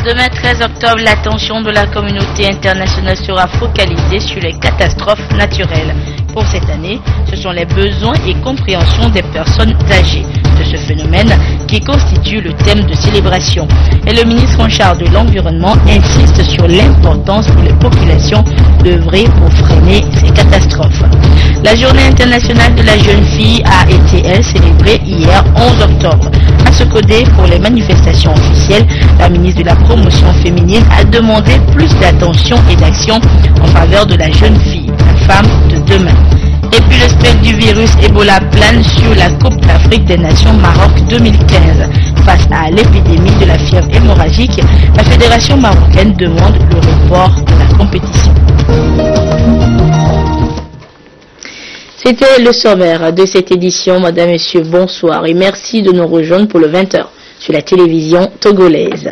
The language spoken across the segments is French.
Demain 13 octobre, l'attention de la communauté internationale sera focalisée sur les catastrophes naturelles. Pour cette année, ce sont les besoins et compréhension des personnes âgées de ce phénomène qui constitue le thème de célébration. Et le ministre en charge de l'Environnement insiste sur l'importance pour les populations d'œuvrer pour freiner ces catastrophes. La journée internationale de la jeune fille a été, elle, célébrée hier 11 octobre. À ce côté, pour les manifestations officielles, la ministre de la Promotion féminine a demandé plus d'attention et d'action en faveur de la jeune fille, la femme de demain. Et puis le spectre du virus Ebola plane sur la Coupe d'Afrique des Nations Maroc 2015. Face à l'épidémie de la fièvre hémorragique, la fédération marocaine demande le report de la compétition. C'était le sommaire de cette édition. Madame, Messieurs, bonsoir et merci de nous rejoindre pour le 20h sur la télévision togolaise.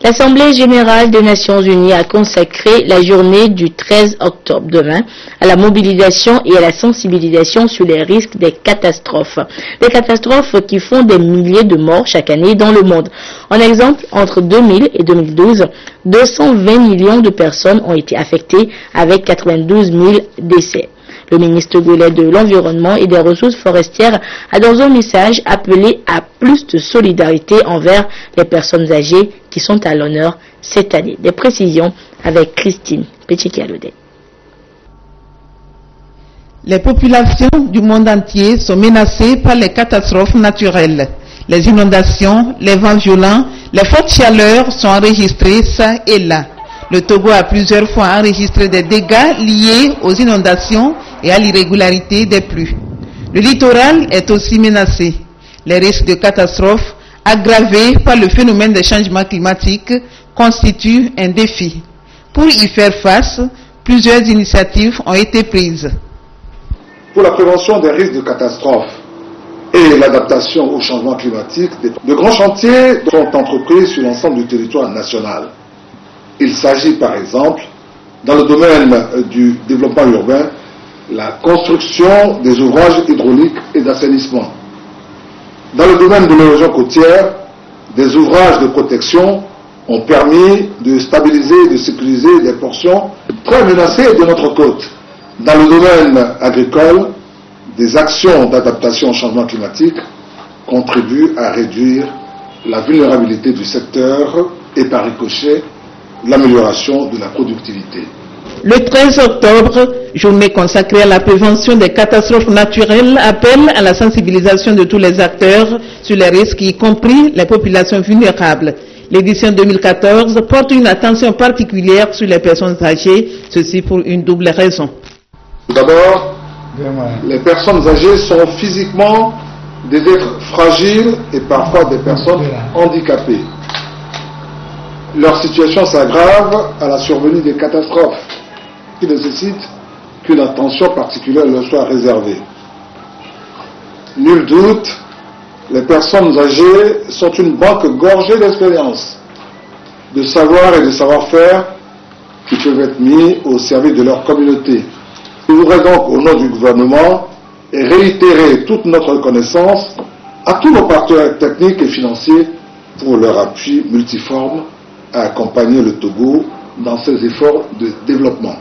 L'Assemblée générale des Nations unies a consacré la journée du 13 octobre demain à la mobilisation et à la sensibilisation sur les risques des catastrophes. Des catastrophes qui font des milliers de morts chaque année dans le monde. En exemple, entre 2000 et 2012, 220 millions de personnes ont été affectées avec 92 000 décès. Le ministre togolais de l'Environnement et des Ressources forestières a dans un message appelé à plus de solidarité envers les personnes âgées qui sont à l'honneur cette année. Des précisions avec Christine Péchikialodé. Les populations du monde entier sont menacées par les catastrophes naturelles. Les inondations, les vents violents, les fortes chaleurs sont enregistrées ça et là. Le Togo a plusieurs fois enregistré des dégâts liés aux inondations et à l'irrégularité des pluies. Le littoral est aussi menacé. Les risques de catastrophes aggravés par le phénomène des changements climatiques constituent un défi. Pour y faire face, plusieurs initiatives ont été prises. Pour la prévention des risques de catastrophes et l'adaptation au changement climatique, de grands chantiers sont entrepris sur l'ensemble du territoire national. Il s'agit par exemple, dans le domaine du développement urbain, la construction des ouvrages hydrauliques et d'assainissement. Dans le domaine de l'érosion côtière, des ouvrages de protection ont permis de stabiliser et de sécuriser des portions très menacées de notre côte. Dans le domaine agricole, des actions d'adaptation au changement climatique contribuent à réduire la vulnérabilité du secteur et par ricochet l'amélioration de la productivité. Le 13 octobre, journée consacrée à la prévention des catastrophes naturelles, appelle à la sensibilisation de tous les acteurs sur les risques, y compris les populations vulnérables. L'édition 2014 porte une attention particulière sur les personnes âgées, ceci pour une double raison. D'abord, les personnes âgées sont physiquement des êtres fragiles et parfois des personnes handicapées. Leur situation s'aggrave à la survenue des catastrophes qui nécessitent qu'une attention particulière leur soit réservée. Nul doute, les personnes âgées sont une banque gorgée d'expérience, de savoir et de savoir-faire qui peuvent être mis au service de leur communauté. Je voudrais donc, au nom du gouvernement, réitérer toute notre reconnaissance à tous nos partenaires techniques et financiers pour leur appui multiforme à accompagner le Togo dans ses efforts de développement.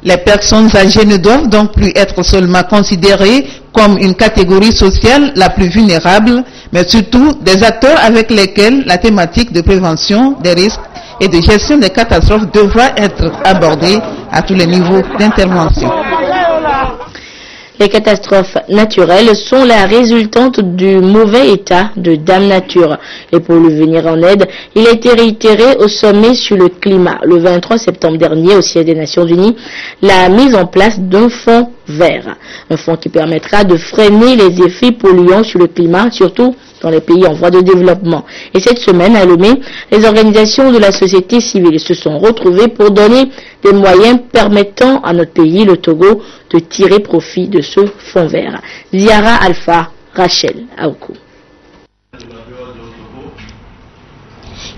Les personnes âgées ne doivent donc plus être seulement considérées comme une catégorie sociale la plus vulnérable, mais surtout des acteurs avec lesquels la thématique de prévention des risques et de gestion des catastrophes devra être abordée à tous les niveaux d'intervention. Les catastrophes naturelles sont la résultante du mauvais état de Dame Nature. Et pour lui venir en aide, il a été réitéré au sommet sur le climat, le 23 septembre dernier, au siège des Nations Unies, la mise en place d'un fonds vert. Un fonds qui permettra de freiner les effets polluants sur le climat, surtout dans les pays en voie de développement. Et cette semaine, à Lomé, les organisations de la société civile se sont retrouvées pour donner des moyens permettant à notre pays, le Togo, de tirer profit de ce fonds vert. Ziara Alpha, Rachel Aoukou.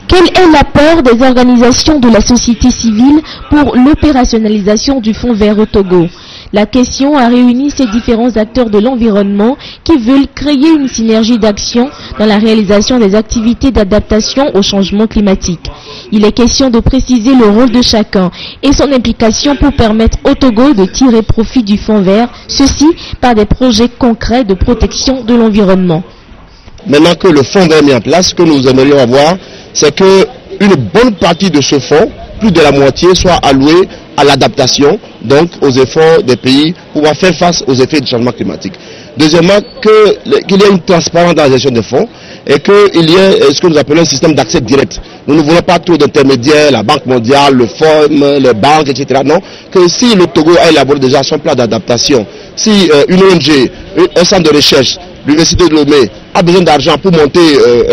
Quel est l'apport des organisations de la société civile pour l'opérationnalisation du fonds vert au Togo? La question a réuni ces différents acteurs de l'environnement qui veulent créer une synergie d'action dans la réalisation des activités d'adaptation au changement climatique. Il est question de préciser le rôle de chacun et son implication pour permettre au Togo de tirer profit du fonds vert, ceci par des projets concrets de protection de l'environnement. Maintenant que le fonds vert est mis en place, ce que nous aimerions avoir, c'est qu'une bonne partie de ce fonds, plus de la moitié, soit allouée à l'adaptation, donc aux efforts des pays pour pouvoir faire face aux effets du changement climatique. Deuxièmement, qu'il y ait une transparence dans la gestion des fonds et qu'il y ait ce que nous appelons un système d'accès direct. Nous ne voulons pas trop d'intermédiaires, la Banque mondiale, le FOM, les banques, etc. Non, que si le Togo a élaboré déjà son plan d'adaptation, si une ONG, un centre de recherche, l'Université de Lomé a besoin d'argent pour monter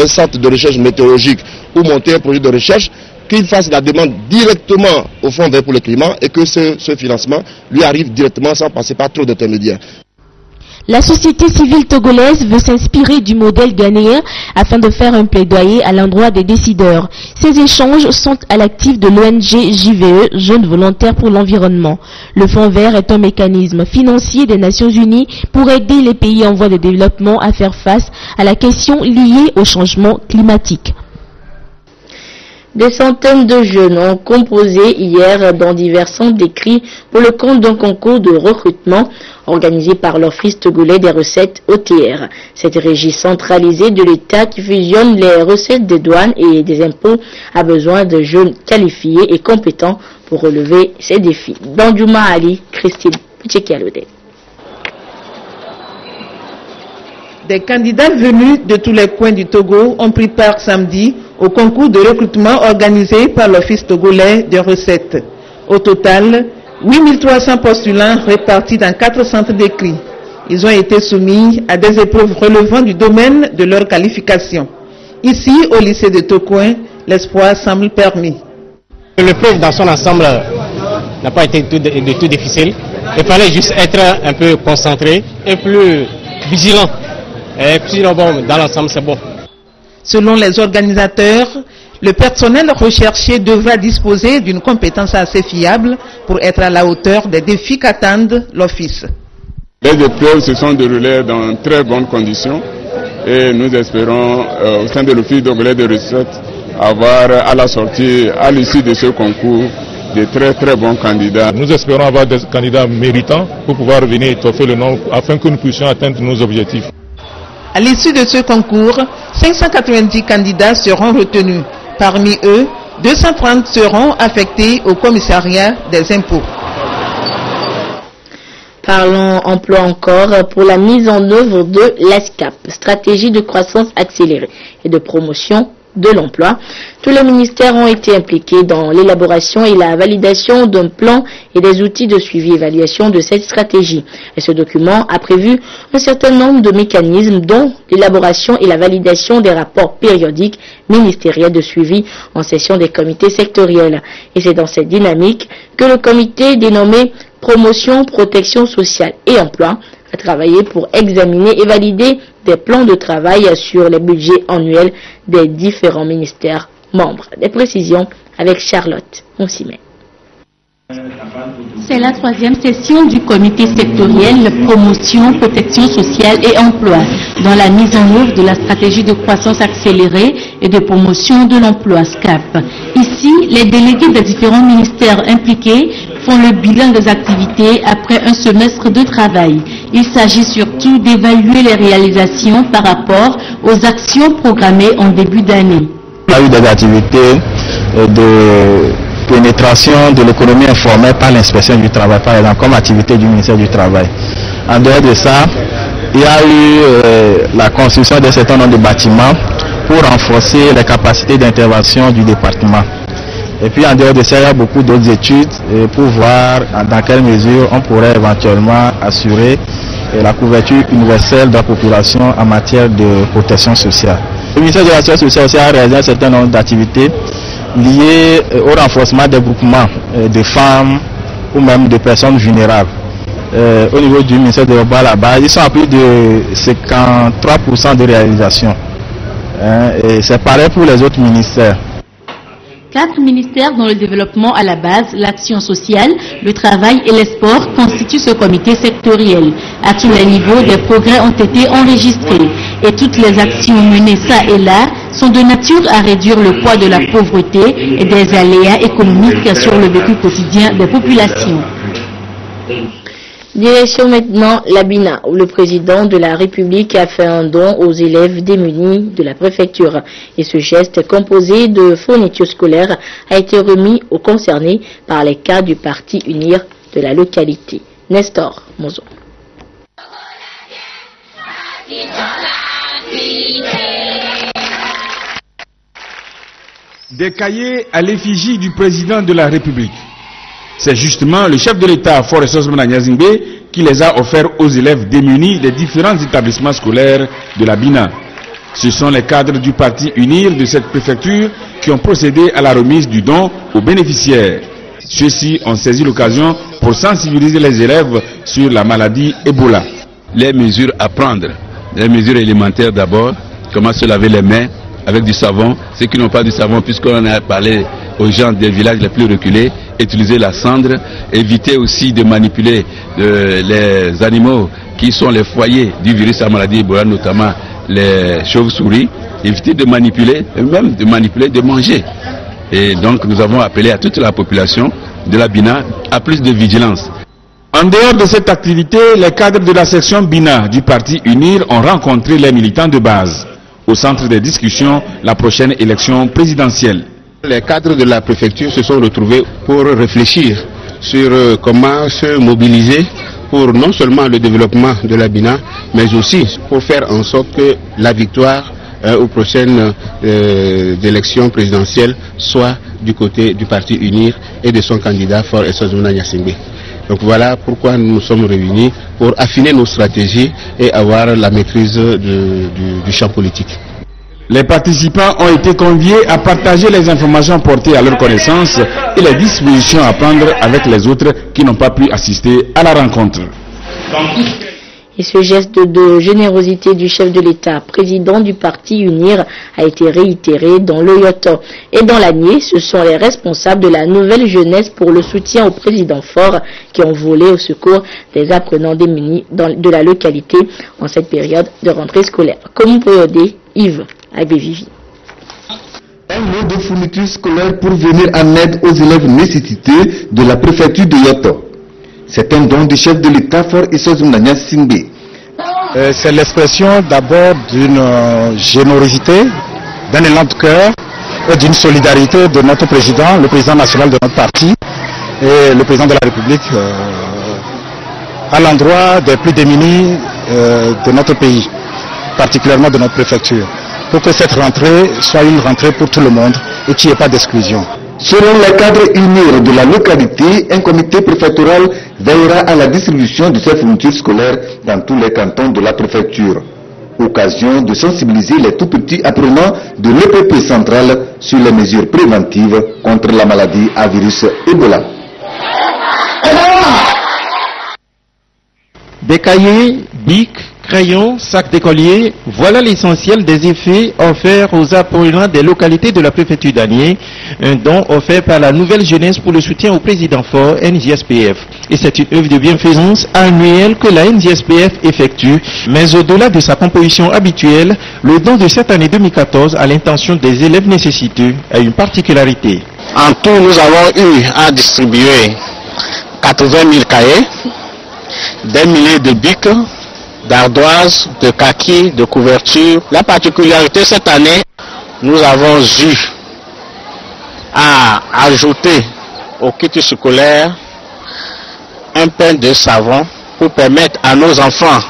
un centre de recherche météorologique, pour monter un projet de recherche, qu'il fasse la demande directement au Fonds vert pour le climat et que ce financement lui arrive directement sans passer par trop d'intermédiaires. La société civile togolaise veut s'inspirer du modèle ghanéen afin de faire un plaidoyer à l'endroit des décideurs. Ces échanges sont à l'actif de l'ONG JVE, Jeunes Volontaires pour l'Environnement. Le Fonds vert est un mécanisme financier des Nations Unies pour aider les pays en voie de développement à faire face à la question liée au changement climatique. Des centaines de jeunes ont composé hier dans divers centres d'écrit pour le compte d'un concours de recrutement organisé par l'Office togolais des recettes OTR. Cette régie centralisée de l'État qui fusionne les recettes des douanes et des impôts a besoin de jeunes qualifiés et compétents pour relever ces défis. Danjouma Ali, Christine Pichekialode. Des candidats venus de tous les coins du Togo ont pris part samedi au concours de recrutement organisé par l'Office togolais des recettes. Au total, 8300 postulants répartis dans 4 centres d'écrit. Ils ont été soumis à des épreuves relevant du domaine de leur qualification. Ici, au lycée de Tokoin, l'espoir semble permis. L'épreuve dans son ensemble n'a pas été du tout difficile. Il fallait juste être un peu concentré et plus vigilant. Et puis bon, dans l'ensemble, c'est bon. Selon les organisateurs, le personnel recherché devra disposer d'une compétence assez fiable pour être à la hauteur des défis qu'attendent l'Office. Les épreuves se sont déroulées dans très bonnes conditions et nous espérons au sein de l'Office togolais de recettes avoir à la sortie, à l'issue de ce concours, de très bons candidats. Nous espérons avoir des candidats méritants pour pouvoir venir étoffer le nombre afin que nous puissions atteindre nos objectifs. À l'issue de ce concours, 590 candidats seront retenus. Parmi eux, 230 seront affectés au commissariat des impôts. Parlons emploi encore pour la mise en œuvre de l'ASCAP, stratégie de croissance accélérée et de promotion de l'emploi. Tous les ministères ont été impliqués dans l'élaboration et la validation d'un plan et des outils de suivi et évaluation de cette stratégie. Et ce document a prévu un certain nombre de mécanismes dont l'élaboration et la validation des rapports périodiques ministériels de suivi en session des comités sectoriels. Et c'est dans cette dynamique que le comité dénommé Promotion, Protection sociale et Emploi a travaillé pour examiner et valider des plans de travail sur les budgets annuels des différents ministères membres. Des précisions avec Charlotte Monsimet. C'est la 3e session du comité sectoriel Promotion, Protection sociale et Emploi dans la mise en œuvre de la stratégie de croissance accélérée et de promotion de l'emploi SCAP. Ici, les délégués des différents ministères impliqués font le bilan des activités après un semestre de travail. Il s'agit surtout d'évaluer les réalisations par rapport aux actions programmées en début d'année. Il y a eu des activités de pénétration de l'économie informelle par l'inspection du travail, par exemple, comme activité du ministère du Travail. En dehors de ça, il y a eu la construction d'un certain nombre de bâtiments pour renforcer les capacités d'intervention du département. Et puis en dehors de ça, il y a beaucoup d'autres études pour voir dans quelle mesure on pourrait éventuellement assurer la couverture universelle de la population en matière de protection sociale. Le ministère de l'Action sociale aussi a réalisé un certain nombre d'activités liées au renforcement des groupements de femmes ou même de personnes vulnérables. Au niveau du ministère de l'Emploi là-bas, ils sont à plus de 53% de réalisation. Et c'est pareil pour les autres ministères. 4 ministères dont le développement à la base, l'action sociale, le travail et les sports constituent ce comité sectoriel. À tous les niveaux, des progrès ont été enregistrés et toutes les actions menées ça et là sont de nature à réduire le poids de la pauvreté et des aléas économiques sur le vécu quotidien des populations. Direction maintenant la Bina, où le président de la République a fait un don aux élèves démunis de la préfecture. Et ce geste composé de fournitures scolaires a été remis aux concernés par les cadres du parti UNIR de la localité. Nestor Mozo. Des cahiers à l'effigie du président de la République. C'est justement le chef de l'État, Faure Sosmona Nyazingbe, qui les a offerts aux élèves démunis des différents établissements scolaires de la Bina. Ce sont les cadres du parti UNIR de cette préfecture qui ont procédé à la remise du don aux bénéficiaires. Ceux-ci ont saisi l'occasion pour sensibiliser les élèves sur la maladie Ebola. Les mesures à prendre, les mesures élémentaires d'abord, comment se laver les mains avec du savon, ceux qui n'ont pas du savon, puisqu'on a parlé aux gens des villages les plus reculés, utiliser la cendre, éviter aussi de manipuler les animaux qui sont les foyers du virus à maladie Ebola, notamment les chauves-souris, éviter de manipuler, et même de manipuler, de manger. Et donc nous avons appelé à toute la population de la Bina à plus de vigilance. En dehors de cette activité, les cadres de la section Bina du parti UNIR ont rencontré les militants de base au centre des discussions la prochaine élection présidentielle. Les cadres de la préfecture se sont retrouvés pour réfléchir sur comment se mobiliser pour non seulement le développement de la Bina, mais aussi pour faire en sorte que la victoire aux prochaines élections présidentielles soit du côté du parti UNIR et de son candidat Faure Sosmona Nyazingbe. Donc voilà pourquoi nous nous sommes réunis pour affiner nos stratégies et avoir la maîtrise du champ politique. Les participants ont été conviés à partager les informations portées à leur connaissance et les dispositions à prendre avec les autres qui n'ont pas pu assister à la rencontre. Et ce geste de générosité du chef de l'État, président du parti UNIR, a été réitéré dans l'Oyoto. Et dans l'Anier, ce sont les responsables de la nouvelle jeunesse pour le soutien au président Faure qui ont volé au secours des apprenants démunis de la localité en cette période de rentrée scolaire. Comme pour Yves Abévivi. Un lot de fournitures scolaires pour venir en aide aux élèves nécessités de la préfecture de Yoto. C'est un don du chef de l'État Faure Sosmona Nyazingbe. C'est l'expression d'abord d'une générosité, d'un élan de cœur et d'une solidarité de notre président, le président national de notre parti et le président de la République à l'endroit des plus démunis de notre pays, particulièrement de notre préfecture, pour que cette rentrée soit une rentrée pour tout le monde et qu'il n'y ait pas d'exclusion. Selon les cadres UNIR de la localité, un comité préfectoral veillera à la distribution de ces fournitures scolaires dans tous les cantons de la préfecture. Occasion de sensibiliser les tout petits apprenants de l'EPP centrale sur les mesures préventives contre la maladie à virus Ebola. Des cahiers, bics, crayons, sacs d'écoliers, voilà l'essentiel des effets offerts aux apprenants des localités de la préfecture d'Anier, un don offert par la nouvelle jeunesse pour le soutien au président Faure, NJSPF. Et c'est une œuvre de bienfaisance annuelle que la NJSPF effectue, mais au-delà de sa composition habituelle, le don de cette année 2014 à l'intention des élèves nécessiteux a une particularité. En tout, nous avons eu à distribuer 80 000 cahiers, des milliers de bics, d'ardoises, de kakis, de couvertures. La particularité cette année, nous avons eu à ajouter au kit scolaire un pain de savon pour permettre à nos enfants,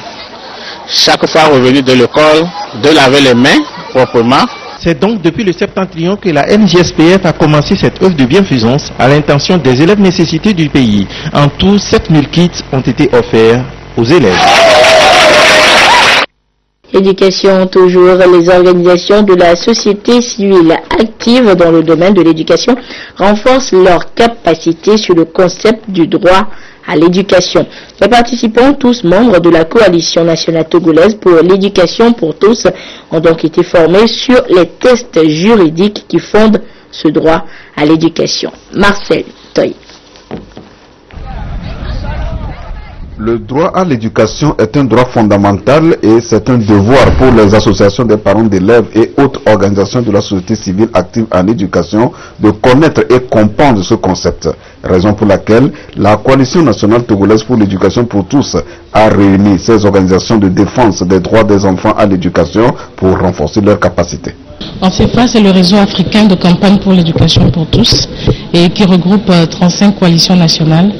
chaque fois revenus de l'école, de laver les mains proprement. C'est donc depuis le septentrion que la NJSPF a commencé cette œuvre de bienfaisance à l'intention des élèves nécessités du pays. En tout, 7000 kits ont été offerts aux élèves. Éducation toujours, les organisations de la société civile actives dans le domaine de l'éducation renforcent leur capacité sur le concept du droit à l'éducation. Les participants, tous membres de la coalition nationale togolaise pour l'éducation pour tous, ont donc été formés sur les tests juridiques qui fondent ce droit à l'éducation. Marcel Toy. Le droit à l'éducation est un droit fondamental et c'est un devoir pour les associations des parents d'élèves et autres organisations de la société civile active en éducation de connaître et comprendre ce concept. Raison pour laquelle la Coalition nationale togolaise pour l'éducation pour tous a réuni ces organisations de défense des droits des enfants à l'éducation pour renforcer leurs capacités. En FEPA, c'est le réseau africain de campagne pour l'éducation pour tous et qui regroupe 35 coalitions nationales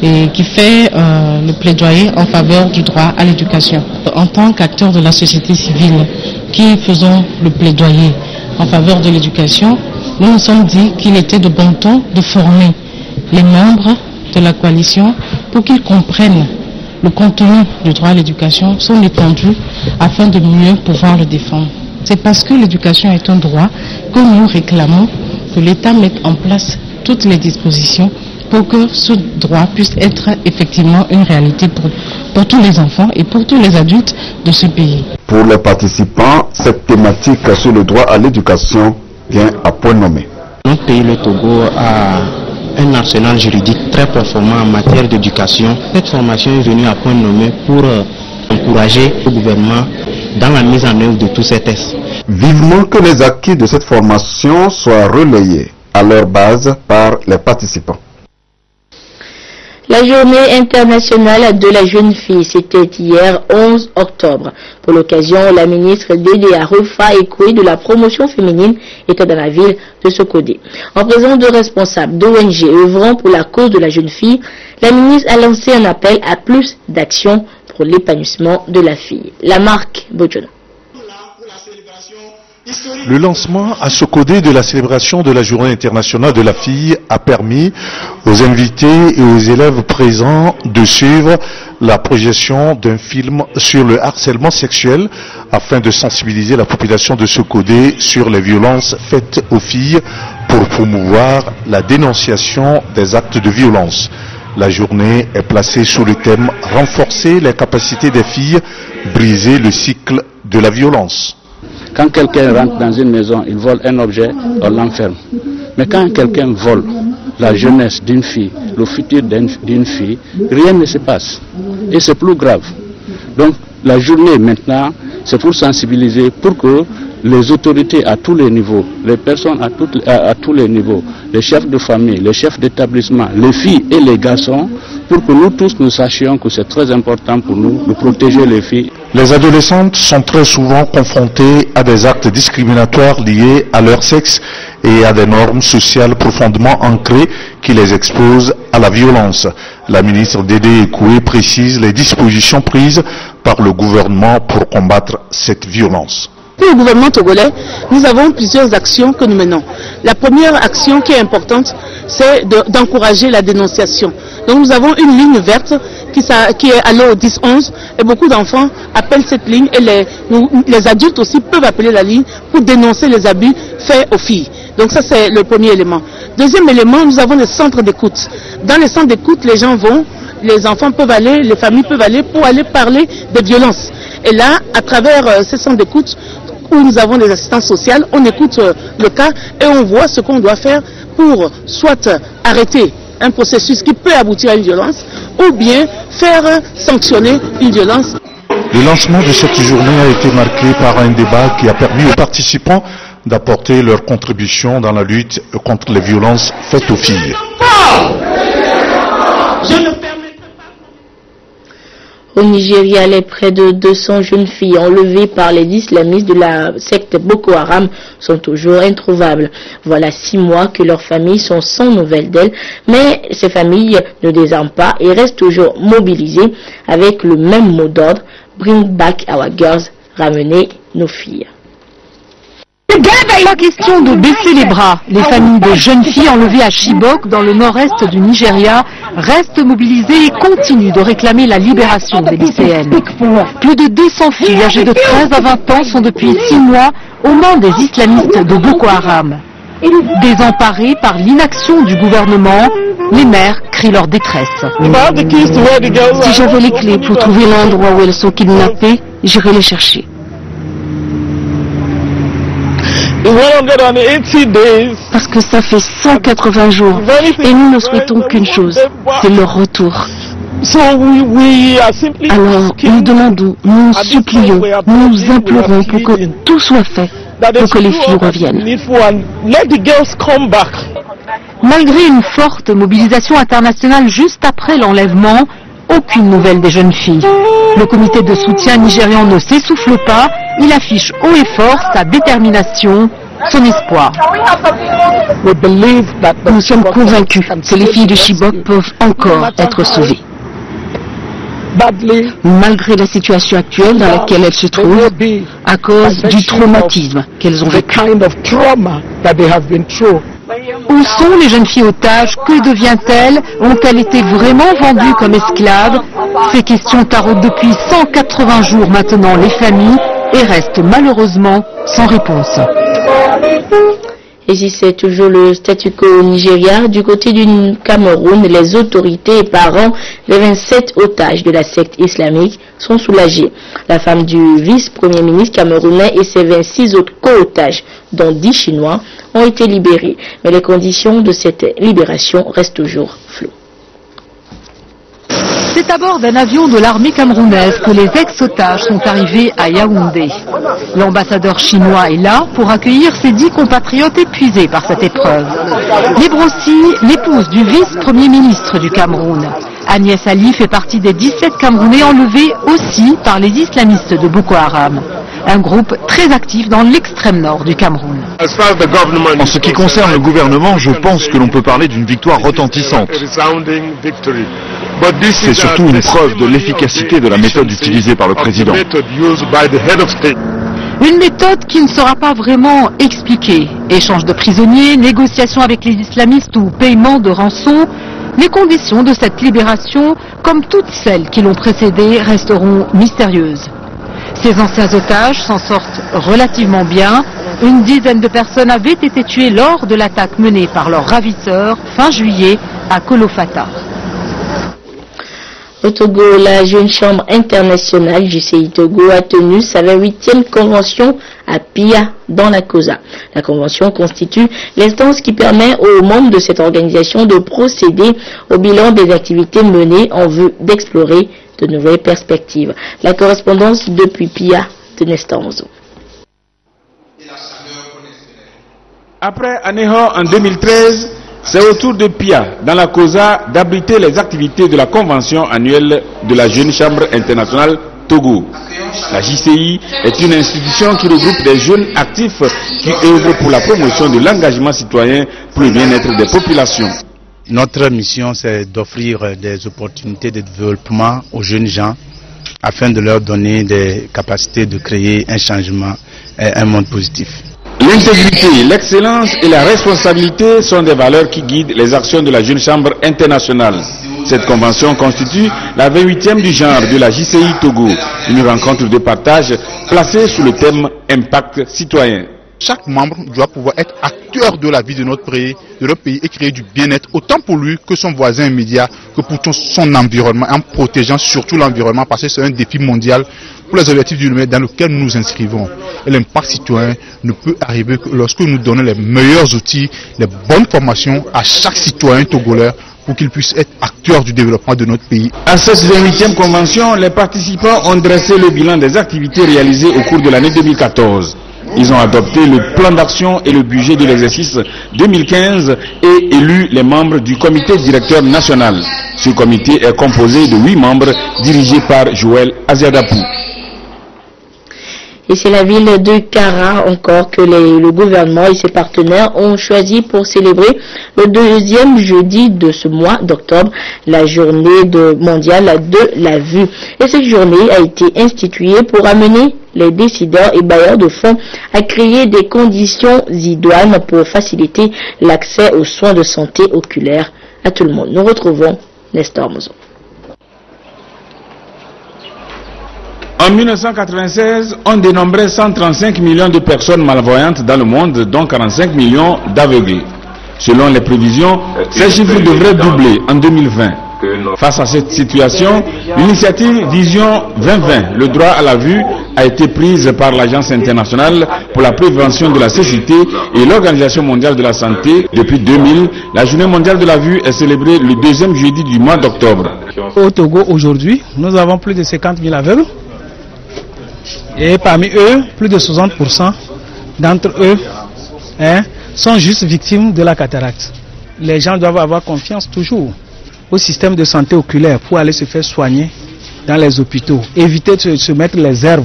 et qui fait le plaidoyer en faveur du droit à l'éducation. En tant qu'acteurs de la société civile qui faisons le plaidoyer en faveur de l'éducation, nous nous sommes dit qu'il était de bon ton de former les membres de la coalition pour qu'ils comprennent le contenu du droit à l'éducation, son étendue, afin de mieux pouvoir le défendre. C'est parce que l'éducation est un droit que nous réclamons que l'État mette en place toutes les dispositions pour que ce droit puisse être effectivement une réalité pour tous les enfants et pour tous les adultes de ce pays. Pour les participants, cette thématique sur le droit à l'éducation vient à point nommé. Notre pays, le Togo, a un arsenal juridique très performant en matière d'éducation. Cette formation est venue à point nommé pour encourager le gouvernement dans la mise en œuvre de tous ces tests. Vivement que les acquis de cette formation soient relayés à leur base par les participants. La journée internationale de la jeune fille, c'était hier 11 octobre. Pour l'occasion, la ministre Dédé Arufa Ekoué de la promotion féminine était dans la ville de Sokodé. En présence de responsables d'ONG œuvrant pour la cause de la jeune fille, la ministre a lancé un appel à plus d'actions pour l'épanouissement de la fille. La marque Bojona. Le lancement à Sokodé de la célébration de la Journée internationale de la fille a permis aux invités et aux élèves présents de suivre la projection d'un film sur le harcèlement sexuel afin de sensibiliser la population de Sokodé sur les violences faites aux filles pour promouvoir la dénonciation des actes de violence. La journée est placée sous le thème « Renforcer les capacités des filles, briser le cycle de la violence ». Quand quelqu'un rentre dans une maison, il vole un objet, on l'enferme. Mais quand quelqu'un vole la jeunesse d'une fille, le futur d'une fille, rien ne se passe. Et c'est plus grave. Donc la journée maintenant, c'est pour sensibiliser, pour que les autorités à tous les niveaux, les personnes à tous les niveaux, les chefs de famille, les chefs d'établissement, les filles et les garçons, pour que nous tous nous sachions que c'est très important pour nous de protéger les filles. Les adolescentes sont très souvent confrontées à des actes discriminatoires liés à leur sexe et à des normes sociales profondément ancrées qui les exposent à la violence. La ministre Dédé Ekoué précise les dispositions prises par le gouvernement pour combattre cette violence. Pour le gouvernement togolais, nous avons plusieurs actions que nous menons. La première action qui est importante, c'est d'encourager la dénonciation. Donc nous avons une ligne verte qui est allée au 10-11 et beaucoup d'enfants appellent cette ligne et les adultes aussi peuvent appeler la ligne pour dénoncer les abus faits aux filles. Donc ça c'est le premier élément. Deuxième élément, nous avons des centres d'écoute. Dans les centres d'écoute, les gens vont, les enfants peuvent aller, les familles peuvent aller pour aller parler des violences. Et là, à travers ces centres d'écoute, où nous avons des assistantes sociales, on écoute le cas et on voit ce qu'on doit faire pour soit arrêter un processus qui peut aboutir à une violence ou bien faire sanctionner une violence. Le lancement de cette journée a été marqué par un débat qui a permis aux participants d'apporter leur contribution dans la lutte contre les violences faites aux filles. Au Nigeria, les près de 200 jeunes filles enlevées par les islamistes de la secte Boko Haram sont toujours introuvables. Voilà 6 mois que leurs familles sont sans nouvelles d'elles, mais ces familles ne désarment pas et restent toujours mobilisées avec le même mot d'ordre, Bring back our girls, ramener nos filles. Pas question de baisser les bras. Les familles de jeunes filles enlevées à Chibok, dans le nord-est du Nigeria, restent mobilisées et continuent de réclamer la libération des lycéennes. Plus de 200 filles âgées de 13 à 20 ans sont depuis 6 mois aux mains des islamistes de Boko Haram. Désemparées par l'inaction du gouvernement, les mères crient leur détresse. Si j'avais les clés pour trouver l'endroit où elles sont kidnappées, j'irais les chercher. Parce que ça fait 180 jours et nous ne souhaitons qu'une chose, c'est leur retour. Alors nous demandons, nous supplions, nous implorons pour que tout soit fait, pour que les filles reviennent. Malgré une forte mobilisation internationale juste après l'enlèvement, aucune nouvelle des jeunes filles. Le comité de soutien nigérian ne s'essouffle pas, il affiche haut et fort sa détermination, son espoir. Nous sommes convaincus que les filles de Chibok peuvent encore être sauvées. Malgré la situation actuelle dans laquelle elles se trouvent, à cause du traumatisme qu'elles ont vécu. Où sont les jeunes filles otages? Que devient-elles? Ont-elles été vraiment vendues comme esclaves? Ces questions taraudent depuis 180 jours maintenant les familles et restent malheureusement sans réponse. Et si c'est toujours le statu quo au Nigeria, du côté du Cameroun, les autorités et parents des 27 otages de la secte islamique sont soulagés. La femme du vice-premier ministre camerounais et ses 26 autres co-otages, dont 10 Chinois, ont été libérés. Mais les conditions de cette libération restent toujours floues. C'est à bord d'un avion de l'armée camerounaise que les ex-otages sont arrivés à Yaoundé. L'ambassadeur chinois est là pour accueillir ses 10 compatriotes épuisés par cette épreuve. Librossi, l'épouse du vice-premier ministre du Cameroun. Agnès Ali fait partie des 17 Camerounais enlevés aussi par les islamistes de Boko Haram. Un groupe très actif dans l'extrême nord du Cameroun. En ce qui concerne le gouvernement, je pense que l'on peut parler d'une victoire retentissante. C'est surtout une preuve de l'efficacité de la méthode utilisée par le président. Une méthode qui ne sera pas vraiment expliquée. Échange de prisonniers, négociations avec les islamistes ou paiement de rançon. Les conditions de cette libération, comme toutes celles qui l'ont précédée, resteront mystérieuses. Ces anciens otages s'en sortent relativement bien. Une dizaine de personnes avaient été tuées lors de l'attaque menée par leurs ravisseurs fin juillet à Kolofata. Au Togo, la Jeune Chambre internationale JCI Togo a tenu sa 28e convention à Pia dans la COSA. La convention constitue l'instance qui permet aux membres de cette organisation de procéder au bilan des activités menées en vue d'explorer de nouvelles perspectives. La correspondance depuis Pia de Nestamzo. Après Aného en 2013, c'est au tour de Pia, dans la COSA, d'abriter les activités de la convention annuelle de la Jeune Chambre internationale Togo. La JCI est une institution qui regroupe des jeunes actifs qui œuvrent pour la promotion de l'engagement citoyen pour le bien-être des populations. Notre mission, c'est d'offrir des opportunités de développement aux jeunes gens afin de leur donner des capacités de créer un changement et un monde positif. L'intégrité, l'excellence et la responsabilité sont des valeurs qui guident les actions de la Jeune Chambre internationale. Cette convention constitue la 28e du genre de la JCI Togo, une rencontre de partage placée sous le thème Impact citoyen. Chaque membre doit pouvoir être acteur de la vie de notre pays et créer du bien-être autant pour lui que son voisin immédiat, que pour son environnement, en protégeant surtout l'environnement parce que c'est un défi mondial pour les objectifs du millénaire dans lequel nous nous inscrivons. Et l'impact citoyen ne peut arriver que lorsque nous donnons les meilleurs outils, les bonnes formations à chaque citoyen togolais pour qu'il puisse être acteur du développement de notre pays. À cette 28e convention, les participants ont dressé le bilan des activités réalisées au cours de l'année 2014. Ils ont adopté le plan d'action et le budget de l'exercice 2015 et élu les membres du comité directeur national. Ce comité est composé de 8 membres dirigés par Joël Aziadapou. Et c'est la ville de Kara encore que le gouvernement et ses partenaires ont choisi pour célébrer le deuxième jeudi de ce mois d'octobre, la journée mondiale de la vue. Et cette journée a été instituée pour amener les décideurs et bailleurs de fonds à créer des conditions idoines pour faciliter l'accès aux soins de santé oculaire à tout le monde. Nous retrouvons Nestor Mozo. En 1996, on dénombrait 135 millions de personnes malvoyantes dans le monde, dont 45 millions d'aveugles. Selon les prévisions, ces chiffres devraient doubler en 2020. Face à cette situation, l'initiative Vision 2020, le droit à la vue, a été prise par l'Agence internationale pour la prévention de la cécité et l'Organisation mondiale de la santé. Depuis 2000, la Journée mondiale de la vue est célébrée le deuxième jeudi du mois d'octobre. Au Togo, aujourd'hui, nous avons plus de 50 000 aveugles. Et parmi eux, plus de 60% d'entre eux sont juste victimes de la cataracte. Les gens doivent avoir confiance toujours au système de santé oculaire pour aller se faire soigner dans les hôpitaux. Éviter de se mettre les herbes,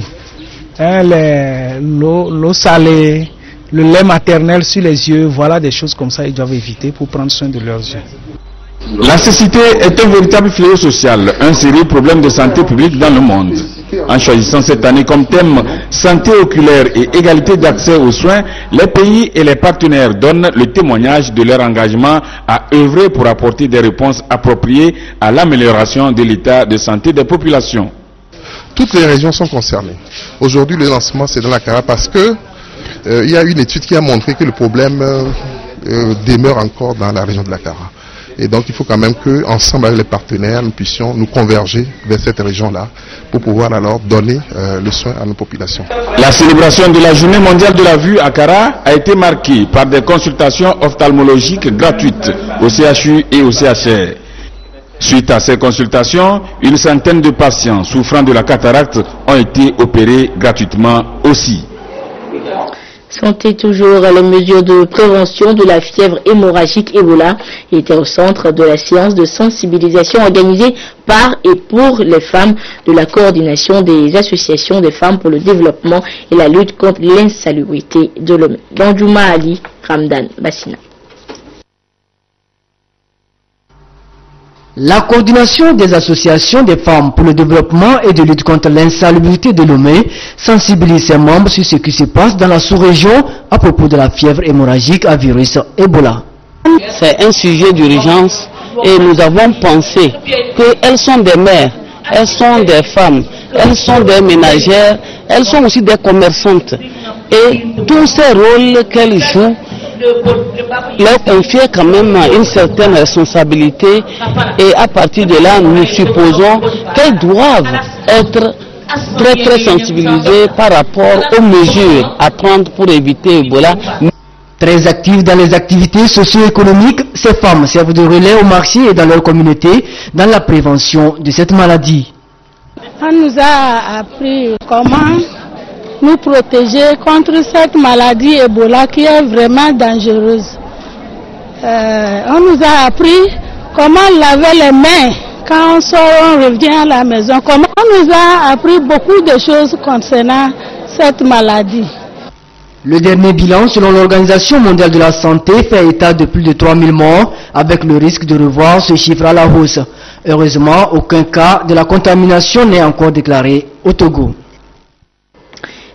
l'eau salée, le lait maternel sur les yeux. Voilà des choses comme ça, ils doivent éviter pour prendre soin de leurs yeux. La cécité est un véritable fléau social, un sérieux problème de santé publique dans le monde. En choisissant cette année comme thème santé oculaire et égalité d'accès aux soins, les pays et les partenaires donnent le témoignage de leur engagement à œuvrer pour apporter des réponses appropriées à l'amélioration de l'état de santé des populations. Toutes les régions sont concernées. Aujourd'hui, le lancement, c'est dans la Kara parce que il y a une étude qui a montré que le problème demeure encore dans la région de la Kara. Et donc il faut quand même qu'ensemble avec les partenaires, nous puissions nous converger vers cette région-là pour pouvoir alors donner le soin à nos populations. La célébration de la Journée mondiale de la vue à Kara a été marquée par des consultations ophtalmologiques gratuites au CHU et au CHR. Suite à ces consultations, une centaine de patients souffrant de la cataracte ont été opérés gratuitement aussi. Santé toujours, les mesures de prévention de la fièvre hémorragique Ebola étaient au centre de la séance de sensibilisation organisée par et pour les femmes de la coordination des associations des femmes pour le développement et la lutte contre l'insalubrité de l'homme. Danjouma Ali, Ramdan Bassina. La coordination des associations des femmes pour le développement et de lutte contre l'insalubrité de Lomé sensibilise ses membres sur ce qui se passe dans la sous-région à propos de la fièvre hémorragique à virus Ebola. C'est un sujet d'urgence et nous avons pensé qu'elles sont des mères, elles sont des femmes, elles sont des ménagères, elles sont aussi des commerçantes. Et tous ces rôles qu'elles jouent leur confier quand même une certaine responsabilité et à partir de là nous supposons qu'elles doivent être très sensibilisées par rapport aux mesures à prendre pour éviter Ebola. Très actives dans les activités socio-économiques, ces femmes servent de relais au marché et dans leur communauté dans la prévention de cette maladie. On nous a appris comment nous protéger contre cette maladie Ebola qui est vraiment dangereuse. On nous a appris comment laver les mains quand on sort, on revient à la maison. Comment on nous a appris beaucoup de choses concernant cette maladie. Le dernier bilan selon l'Organisation mondiale de la santé fait état de plus de 3000 morts avec le risque de revoir ce chiffre à la hausse. Heureusement, aucun cas de la contamination n'est encore déclaré au Togo.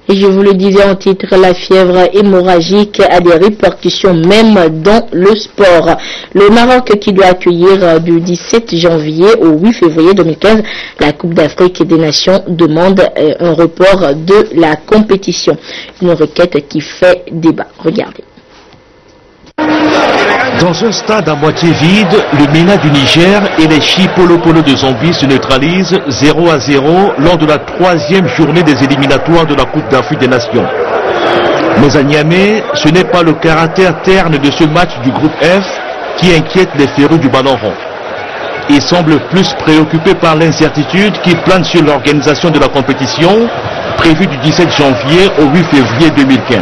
Et je vous le disais en titre, la fièvre hémorragique a des répercussions même dans le sport. Le Maroc qui doit accueillir du 17 janvier au 8 février 2015 la Coupe d'Afrique des Nations demande un report de la compétition. Une requête qui fait débat. Regardez. Dans un stade à moitié vide, le MENA du Niger et les Chipolo de Zambie se neutralisent 0-0 lors de la 3e journée des éliminatoires de la Coupe d'Afrique des Nations. Mais à Niamey, ce n'est pas le caractère terne de ce match du groupe F qui inquiète les férus du ballon rond. Ils semblent plus préoccupés par l'incertitude qui plane sur l'organisation de la compétition prévue du 17 janvier au 8 février 2015.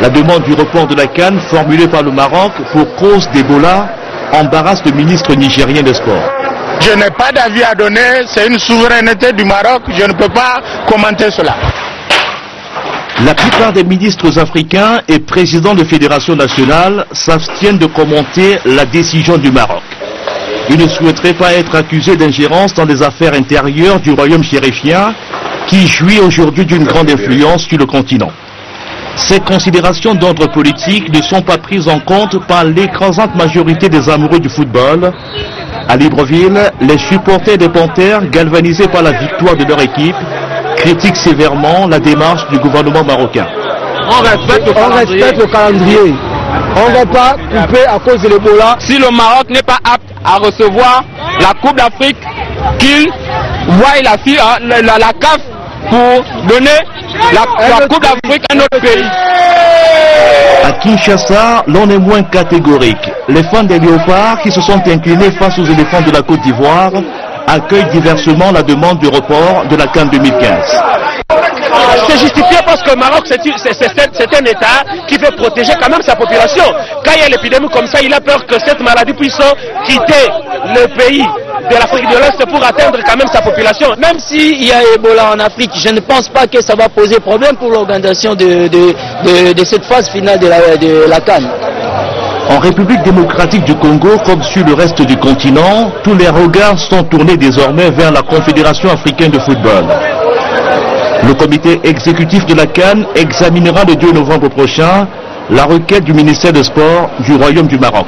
La demande du report de la CAN formulée par le Maroc pour cause d'Ebola embarrasse le ministre nigérien des Sports. Je n'ai pas d'avis à donner, c'est une souveraineté du Maroc, je ne peux pas commenter cela. La plupart des ministres africains et présidents de fédérations nationales s'abstiennent de commenter la décision du Maroc. Ils ne souhaiteraient pas être accusés d'ingérence dans les affaires intérieures du royaume chérifien qui jouit aujourd'hui d'une grande influence sur le continent. Ces considérations d'ordre politique ne sont pas prises en compte par l'écrasante majorité des amoureux du football. À Libreville, les supporters des Panthères, galvanisés par la victoire de leur équipe, critiquent sévèrement la démarche du gouvernement marocain. On respecte le calendrier. On ne va pas couper à cause de l'Ebola. Si le Maroc n'est pas apte à recevoir la Coupe d'Afrique, qu'il voie la CAF pour donner la Coupe d'Afrique à notre pays. À Kinshasa, l'on est moins catégorique. Les fans des Léopards qui se sont inclinés face aux éléphants de la Côte d'Ivoire accueillent diversement la demande du report de la CAN 2015. C'est justifié parce que le Maroc, c'est un État qui veut protéger quand même sa population. Quand il y a l'épidémie comme ça, il a peur que cette maladie puisse quitter le pays de l'Afrique de l'Est pour atteindre quand même sa population. Même s'il y a Ebola en Afrique, je ne pense pas que ça va poser problème pour l'organisation de cette phase finale de la CAN. En République démocratique du Congo, comme sur le reste du continent, tous les regards sont tournés désormais vers la Confédération africaine de football. Le comité exécutif de la CAN examinera le 2 novembre prochain la requête du ministère des Sports du Royaume du Maroc.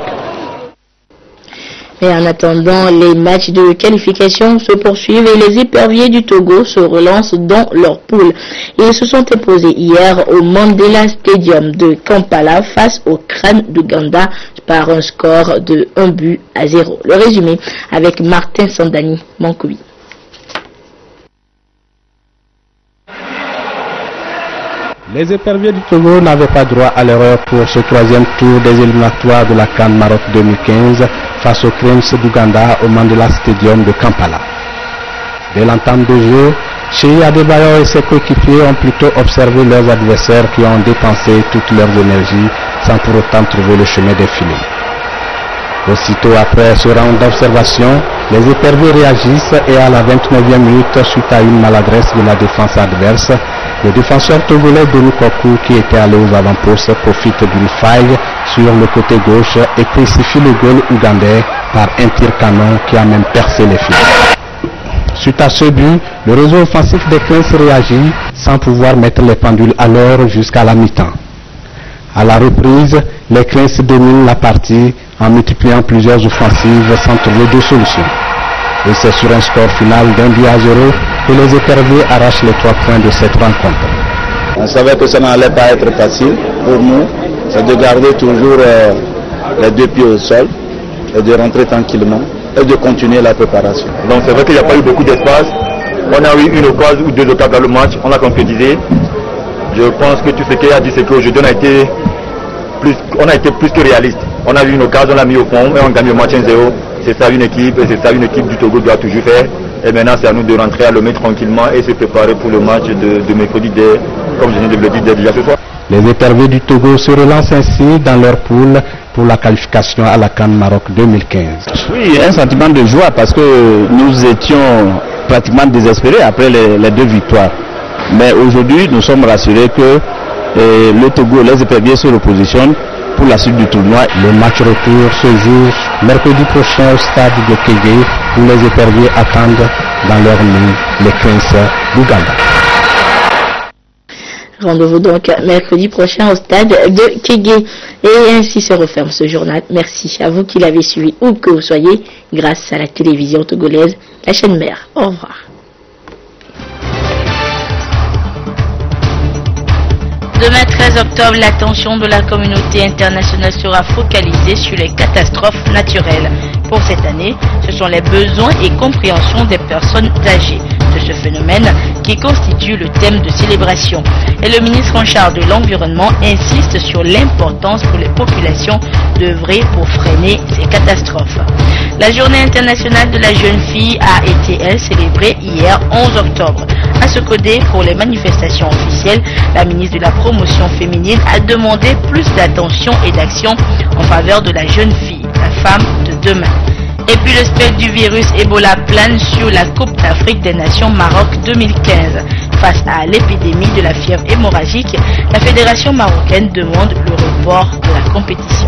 Et en attendant, les matchs de qualification se poursuivent et les éperviers du Togo se relancent dans leur poule. Ils se sont imposés hier au Mandela Stadium de Kampala face au Crâne d'Ouganda par un score de 1-0. Le résumé avec Martin Sandani Mankoui. Les éperviers du Togo n'avaient pas droit à l'erreur pour ce troisième tour des éliminatoires de la CAN Maroc 2015 face aux Cranes d'Ouganda au Mandela Stadium de Kampala. Dès l'entame de jeu, Cheikh Adebayor et ses coéquipiers ont plutôt observé leurs adversaires qui ont dépensé toutes leurs énergies sans pour autant trouver le chemin des filets. Aussitôt après ce round d'observation, les éperviers réagissent et à la 29e minute, suite à une maladresse de la défense adverse, le défenseur togolais Denis Kokou, qui était allé aux avant-postes, profite d'une faille sur le côté gauche et précipite le goal ougandais par un tir canon qui a même percé les filets. Suite à ce but, le réseau offensif des Cranes réagit sans pouvoir mettre les pendules à l'heure jusqu'à la mi-temps. À la reprise, les Cranes dominent la partie en multipliant plusieurs offensives sans trouver de solution. Et c'est sur un score final d'1-0 que les éperviers arrachent les 3 points de cette rencontre. On savait que ça n'allait pas être facile pour nous, c'est de garder toujours les 2 pieds au sol et de rentrer tranquillement et de continuer la préparation. Donc c'est vrai qu'il n'y a pas eu beaucoup d'espace. On a eu une occasion ou 2 occasions dans le match, on a concrétisé. Je pense que tout ce qu'il a dit, c'est qu'aujourd'hui on a été plus que réaliste. On a eu une occasion, on l'a mis au fond et on gagne le match 1-0. C'est ça une équipe et c'est ça une équipe du Togo doit toujours faire. Et maintenant c'est à nous de rentrer à le mettre tranquillement et se préparer pour le match de mercredi, comme je viens de le dire déjà ce soir. Les éperviers du Togo se relancent ainsi dans leur poule pour la qualification à la CAN Maroc 2015. Oui, un sentiment de joie parce que nous étions pratiquement désespérés après les 2 victoires. Mais aujourd'hui, nous sommes rassurés que le Togo et les éperviers se repositionnent pour la suite du tournoi. Le match retour se joue mercredi prochain au stade de Kégué où les éperviers attendent dans leur nid les Cranes d'Ouganda. Rendez-vous donc mercredi prochain au stade de Kégué. Et ainsi se referme ce journal. Merci à vous qui l'avez suivi où que vous soyez grâce à la télévision togolaise, la chaîne mère. Au revoir. Demain 13 octobre, l'attention de la communauté internationale sera focalisée sur les catastrophes naturelles. Pour cette année, ce sont les besoins et compréhension des personnes âgées de ce phénomène qui constitue le thème de célébration. Et le ministre en charge de l'environnement insiste sur l'importance pour les populations d'œuvrer pour freiner ces catastrophes. La journée internationale de la jeune fille a été, elle, célébrée hier 11 octobre. À ce côté, pour les manifestations officielles, la ministre de la Promotion féminine a demandé plus d'attention et d'action en faveur de la jeune fille, la femme de demain. Et puis le spectre du virus Ebola plane sur la Coupe d'Afrique des Nations Maroc 2015. Face à l'épidémie de la fièvre hémorragique, la fédération marocaine demande le report de la compétition.